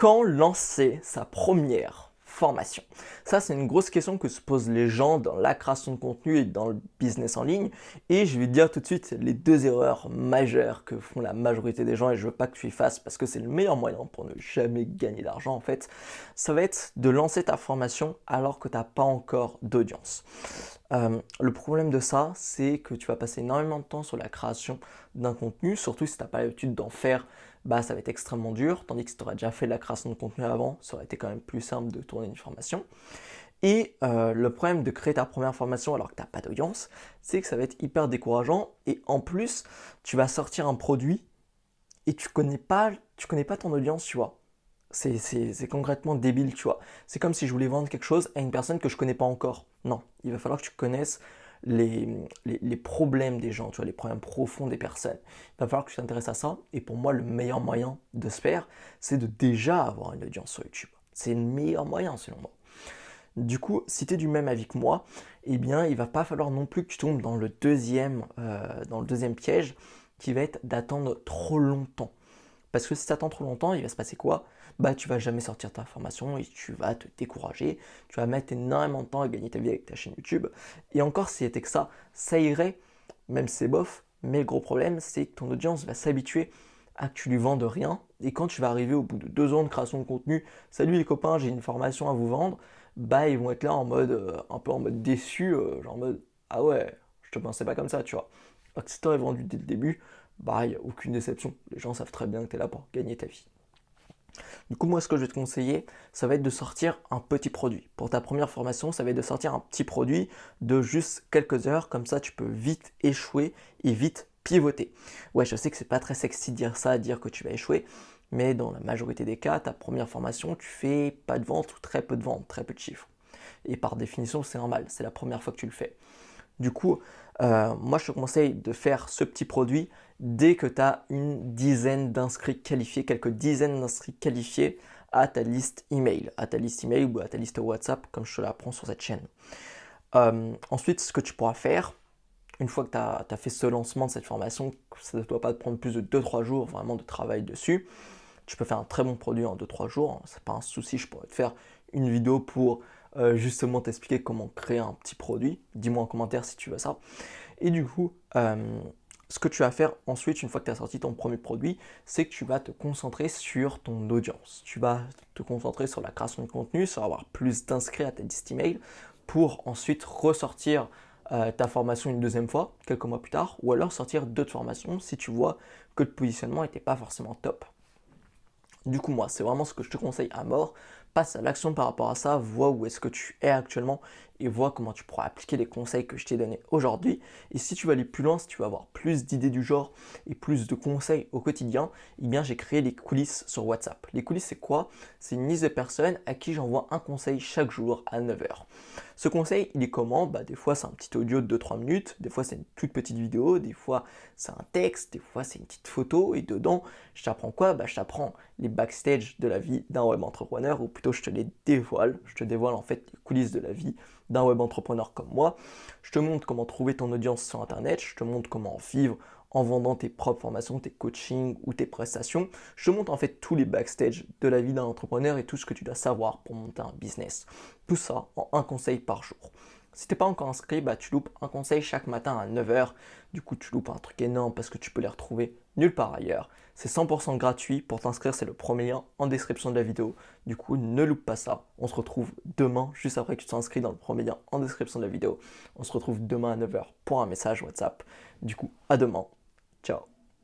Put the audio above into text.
Quand lancer sa première formation? Ça, c'est une grosse question que se posent les gens dans la création de contenu et dans le business en ligne. Et je vais te dire tout de suite les deux erreurs majeures que font la majorité des gens et je veux pas que tu y fasses parce que c'est le meilleur moyen pour ne jamais gagner d'argent en fait. Ça va être de lancer ta formation alors que tu n'as pas encore d'audience. Le problème de ça, c'est que tu vas passer énormément de temps sur la création d'un contenu, surtout si tu n'as pas l'habitude d'en faire, bah ça va être extrêmement dur, tandis que si tu aurais déjà fait de la création de contenu avant, ça aurait été quand même plus simple de tourner une formation. Et le problème de créer ta première formation alors que tu n'as pas d'audience, c'est que ça va être hyper décourageant et en plus, tu vas sortir un produit et tu connais pas ton audience, tu vois. C'est concrètement débile, tu vois. C'est comme si je voulais vendre quelque chose à une personne que je connais pas encore. Non, il va falloir que tu connaisses les problèmes des gens, tu vois, les problèmes profonds des personnes. Il va falloir que tu t'intéresses à ça. Et pour moi, le meilleur moyen de se faire, c'est de déjà avoir une audience sur YouTube. C'est le meilleur moyen, selon moi. Du coup, si tu es du même avis que moi, eh bien, il va pas falloir non plus que tu tombes dans le deuxième piège qui va être d'attendre trop longtemps. Parce que si tu attends trop longtemps, il va se passer quoi? Bah, tu vas jamais sortir ta formation et tu vas te décourager. Tu vas mettre énormément de temps à gagner ta vie avec ta chaîne YouTube. Et encore, si c'était que ça irait, même si c'est bof. Mais le gros problème, c'est que ton audience va s'habituer à que tu lui vendes rien. Et quand tu vas arriver au bout de 2 ans de création de contenu, salut les copains, j'ai une formation à vous vendre, bah ils vont être là en mode, un peu en mode déçu, genre en mode, ah ouais, je te pensais pas comme ça, tu vois. Alors que si tu aurais vendu dès le début, bah, il n'y a aucune déception. Les gens savent très bien que tu es là pour gagner ta vie. Du coup, moi, ce que je vais te conseiller, ça va être de sortir un petit produit. Pour ta première formation, ça va être de sortir un petit produit de juste quelques heures. Comme ça, tu peux vite échouer et vite pivoter. Ouais, je sais que c'est pas très sexy de dire ça, de dire que tu vas échouer. Mais dans la majorité des cas, ta première formation, tu fais pas de vente ou très peu de vente, très peu de chiffres. Et par définition, c'est normal. C'est la première fois que tu le fais. Du coup, moi je te conseille de faire ce petit produit dès que tu as une dizaine d'inscrits qualifiés, quelques dizaines d'inscrits qualifiés à ta liste email, ou à ta liste WhatsApp, comme je te l'apprends sur cette chaîne. Ensuite, ce que tu pourras faire, une fois que tu as fait ce lancement de cette formation, ça ne doit pas te prendre plus de 2-3 jours vraiment de travail dessus. Tu peux faire un très bon produit en 2-3 jours, hein, c'est pas un souci, je pourrais te faire une vidéo pour justement t'expliquer comment créer un petit produit. Dis-moi en commentaire si tu veux ça. Et du coup, ce que tu vas faire ensuite, une fois que tu as sorti ton premier produit, c'est que tu vas te concentrer sur ton audience. Tu vas te concentrer sur la création de contenu, sur avoir plus d'inscrits à ta liste email pour ensuite ressortir ta formation une deuxième fois, quelques mois plus tard, ou alors sortir d'autres formations si tu vois que le positionnement n'était pas forcément top. Du coup, moi, c'est vraiment ce que je te conseille à mort. Passe à l'action par rapport à ça, vois où est-ce que tu es actuellement et vois comment tu pourras appliquer les conseils que je t'ai donnés aujourd'hui. Et si tu vas aller plus loin, si tu veux avoir plus d'idées du genre et plus de conseils au quotidien, eh bien j'ai créé les coulisses sur WhatsApp. Les coulisses, c'est quoi? C'est une liste de personnes à qui j'envoie un conseil chaque jour à 9 heures. Ce conseil, il est comment? Bah, des fois, c'est un petit audio de 2-3 minutes, des fois, c'est une toute petite vidéo, des fois, c'est un texte, des fois, c'est une petite photo, et dedans, je t'apprends quoi? Bah, je t'apprends les backstage de la vie d'un web entrepreneur, ou plutôt, je te les dévoile. Je te dévoile en fait les coulisses de la vie d'un web entrepreneur comme moi. Je te montre comment trouver ton audience sur Internet, je te montre comment vivre en vendant tes propres formations, tes coachings ou tes prestations. Je te montre en fait tous les backstage de la vie d'un entrepreneur et tout ce que tu dois savoir pour monter un business. Tout ça en un conseil par jour. Si t'es pas encore inscrit, bah tu loupes un conseil chaque matin à 9 heures. Du coup, tu loupes un truc énorme parce que tu peux les retrouver nulle part ailleurs. C'est 100% gratuit. Pour t'inscrire, c'est le premier lien en description de la vidéo. Du coup, ne loupe pas ça. On se retrouve demain, juste après que tu t'inscris dans le premier lien en description de la vidéo. On se retrouve demain à 9 heures pour un message WhatsApp. Du coup, à demain. Ciao.